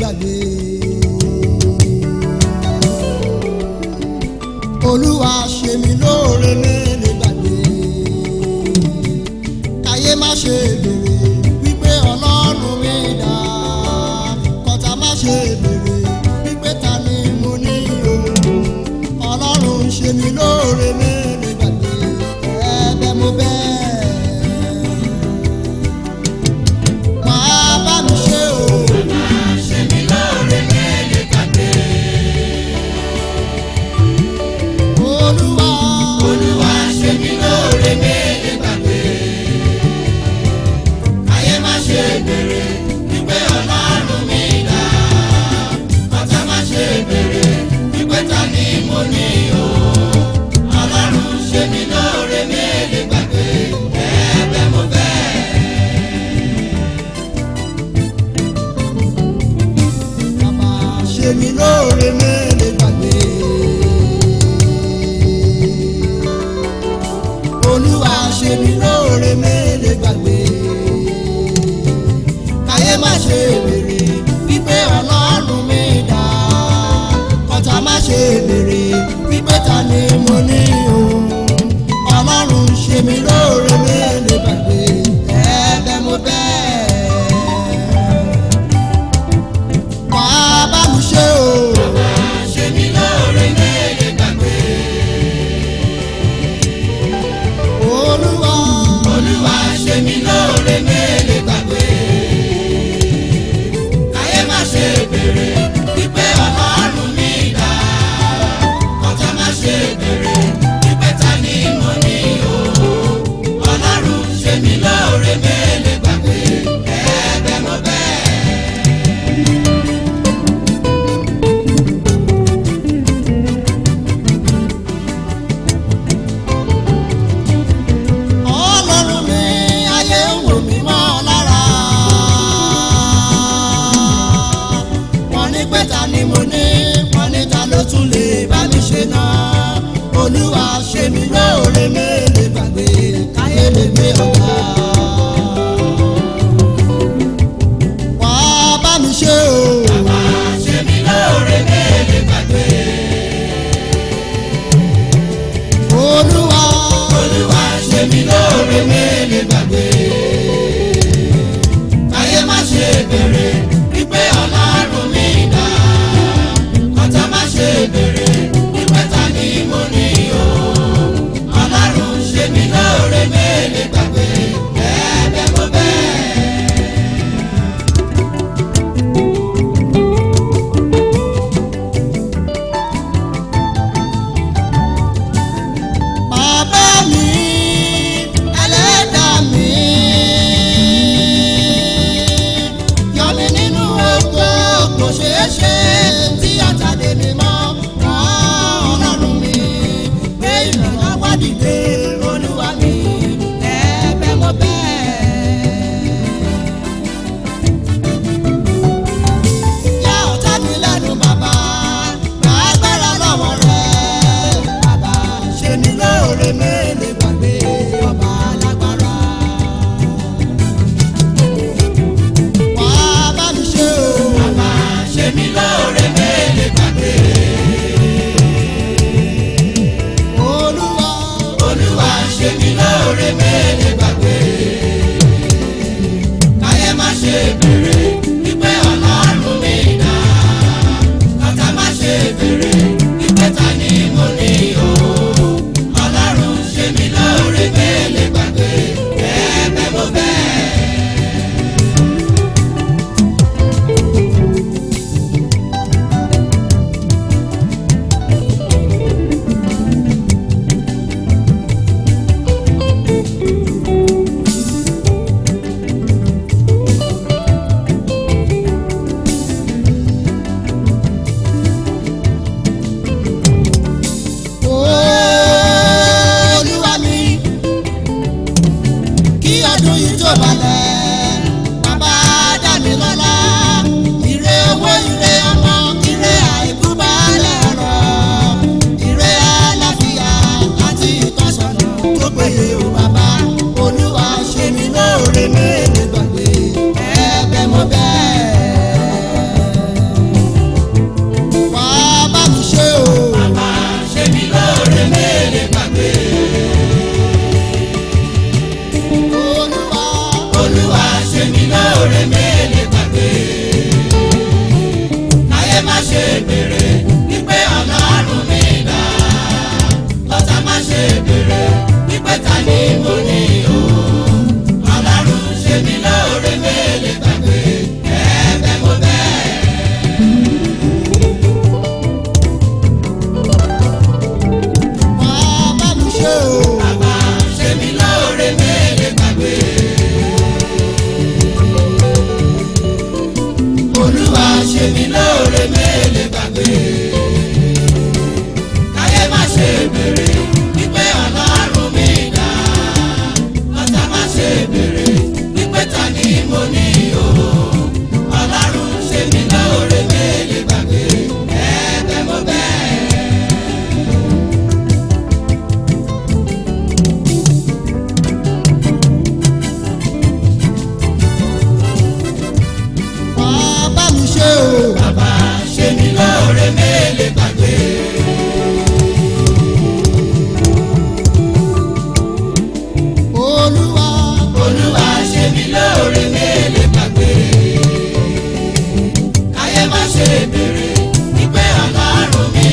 gbàgbé. Olúwa ṣe mí lóore mi lè gbàgbé. Káyé má ṣe béèrè wípé Ọlọ́run mi dà. Kọ́tà má ṣe béèrè wípé ta ni mo ní o. Ọlọ́run ṣe mí lóore mi lè gbàgbé. Ẹ̀bẹ̀ mo bẹ̀. Wàá bá mi ṣe o. Ṣe mí lóore mi lè gbàgbé. Olúwa. Olúwa ṣe mí lóore mi lè gbàgbé. Ayé má ṣe béèrè wípé Ọlọ́run mi dà. Ọ̀tá má ṣe béèrè wípé ta ni mo ní o. Ọlọ́run ṣe mí lóore mi lè gbàgbé. Ẹ̀bẹ̀ mo bẹ̀. Bàbá ṣe mí lóore mi lè gbàgbé. Olúwa ṣe mí lóore mi lè gbàgbé. Káyé má ṣe béèrè wípé Ọlọ́run mi dà. Kọ́tà má ṣe béèrè wípé ta ni mo ní o. Ọlọ́run ṣe mí lóore mi lè gbàgbé. Ẹ̀bẹ̀ mo bẹ̀. Wàá bá mi ṣe o. Ṣe mí lóore mi lè gbàgbé. Olúwa. Olúwa ṣe mí lóore mi lè gbàgbé. Káyé má ṣe béèrè wípé Ọlọ́run mi dà. Ọ̀tá má ṣe béèrè wípé ta ni mo ní o. Ọlọ́run ṣe mí lóore mi lè gbàgbé. Ẹ̀bẹ̀ mo bẹ̀. Ọlọ́run mi, ayé ń wò mí mọ́ lára. Wọ́n ní pé ta ni mo ní, wọ́n ní ta ló tún lè bá mi ṣe náà. Olúwa ṣe mí lóore mi lè gbàgbé, káyé lè gbé ọ̀gá. Wàá bá mi ṣe o. Ṣe mí lóore mi lè gbàgbé. Olúwa. Olúwa ṣe mí lóore mi lè gbàgbé. Káyé má ṣe béèrè wípé Ọlọ́run mi dà. Ọ̀tá má ṣe béèrè wípé ta ni mo ní o. Ọlọ́run ṣe mí lóore mélèé gbàgbé. Káyé má ṣe béèrè wípé Ọlọ́run mi dà. Ọ̀tá má ṣe béèrè wípé ta ni mo ní o. Ọlọ́run ṣe mí lóore mélèé gbàgbé. Ẹ̀bẹ̀ mo bẹ̀. Bàbá mi ṣe o. Bàbá ṣe mí lóore mélèé gbàgbé. Olúwa. Olúwa ṣe mí lóore mélèé gbàgbé. Káyé má ṣe béèrè wípé Ọlọ́run mi